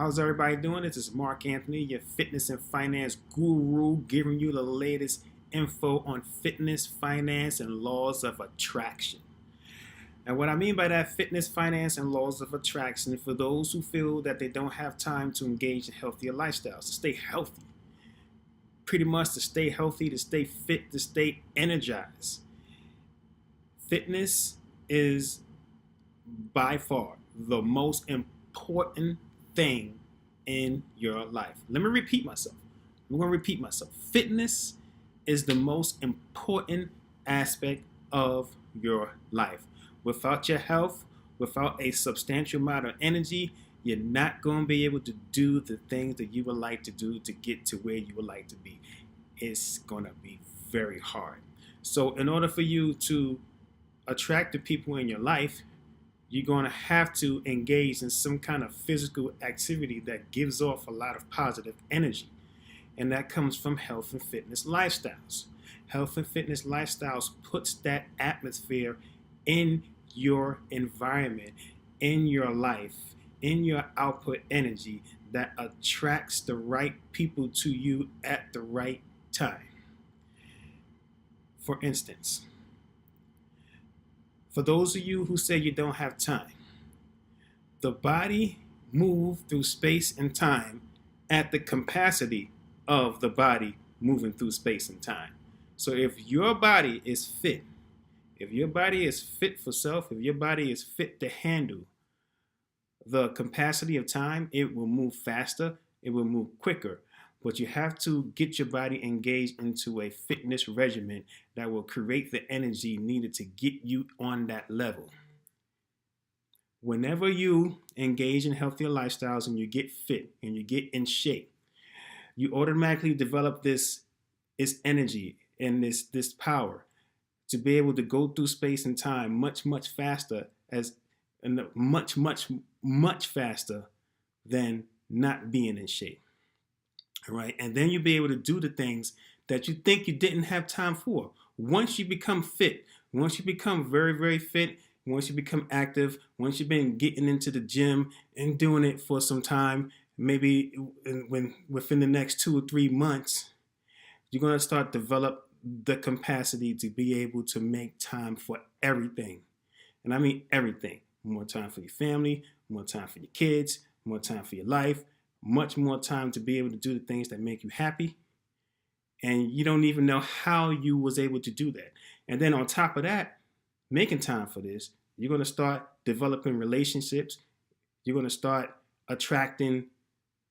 How's everybody doing? This is Mark Anthony, your fitness and finance guru, giving you the latest info on fitness, finance, and laws of attraction. And what I mean by that, fitness, finance, and laws of attraction, for those who feel that they don't have time to engage in healthier lifestyles, to stay healthy, pretty much to stay healthy, to stay fit, to stay energized. Fitness is by far the most important thing in your life. Let me repeat myself. I'm going to repeat myself. Fitness is the most important aspect of your life. Without your health, without a substantial amount of energy, you're not going to be able to do the things that you would like to do to get to where you would like to be. It's going to be very hard. So in order for you to attract the people in your life, you're going to have to engage in some kind of physical activity that gives off a lot of positive energy. And that comes from health and fitness lifestyles. Health and fitness lifestyles puts that atmosphere in your environment, in your life, in your output energy that attracts the right people to you at the right time. For instance, for those of you who say you don't have time, the body moves through space and time at the capacity of the body moving through space and time. So if your body is fit, if your body is fit for self, if your body is fit to handle the capacity of time, it will move faster, it will move quicker. But you have to get your body engaged into a fitness regimen that will create the energy needed to get you on that level. Whenever you engage in healthier lifestyles and you get fit and you get in shape, you automatically develop this energy and this power to be able to go through space and time much faster, much faster than not being in shape. All right, and then you'll be able to do the things that you think you didn't have time for. Once you become fit, once you become very fit, once you become active, once you've been getting into the gym and doing it for some time, maybe within the next 2 or 3 months, you're going to start develop the capacity to be able to make time for everything. And I mean everything. More time for your family, more time for your kids, more time for your life, much more time to be able to do the things that make you happy. And you don't even know how you was able to do that. And then on top of that, making time for this, you're going to start developing relationships. You're going to start attracting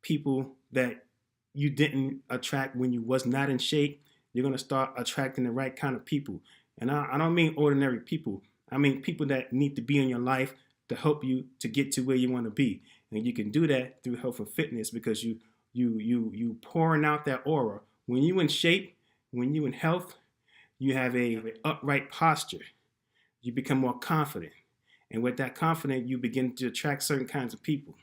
people that you didn't attract when you was not in shape. You're going to start attracting the right kind of people. And I don't mean ordinary people. I mean people that need to be in your life to help you to get to where you want to be. And you can do that through health and fitness because you pouring out that aura. When you in shape, when you in health, you have a upright posture. You become more confident. And with that confidence, you begin to attract certain kinds of people.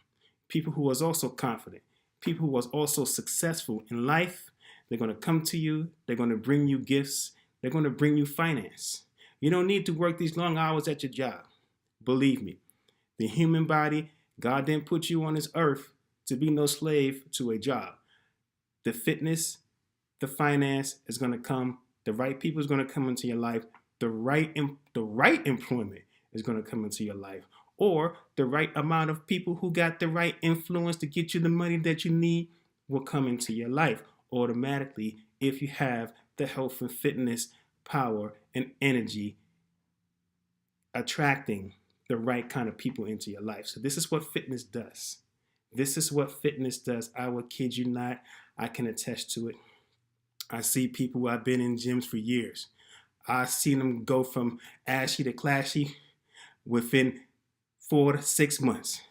People who are also confident. People who are also successful in life. They're going to come to you. They're going to bring you gifts. They're going to bring you finance. You don't need to work these long hours at your job. Believe me. The human body, God didn't put you on this earth to be no slave to a job. The fitness, the finance is going to come. The right people is going to come into your life. The right employment is going to come into your life. Or the right amount of people who got the right influence to get you the money that you need will come into your life automatically if you have the health and fitness power and energy attracting the right kind of people into your life. So this is what fitness does. This is what fitness does. I will kid you not. I can attest to it. I see people who have been in gyms for years. I've seen them go from ashy to clashy within 4 to 6 months.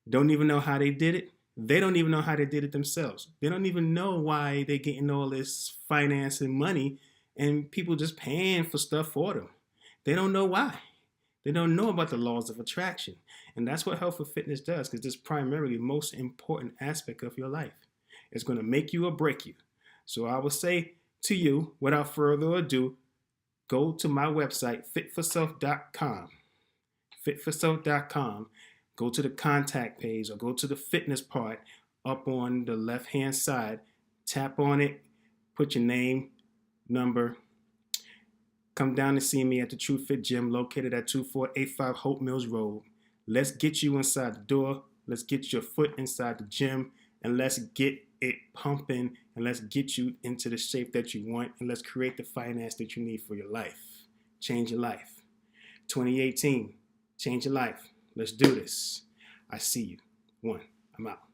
Don't even know how they did it. They don't even know how they did it themselves. They don't even know why they're getting all this finance and money and people just paying for stuff for them. They don't know why. They don't know about the laws of attraction. And that's what health and fitness does, because it's primarily the most important aspect of your life. It's going to make you or break you. So I will say to you, without further ado, go to my website, fitforself.com. Fitforself.com. Go to the contact page or go to the fitness part up on the left-hand side. Tap on it, put your name, number. Come down to see me at the True Fit Gym located at 2485 Hope Mills Road. Let's get you inside the door. Let's get your foot inside the gym, and let's get it pumping, and let's get you into the shape that you want, and let's create the finance that you need for your life. Change your life. 2018, change your life. Let's do this. I see you. 1, I'm out.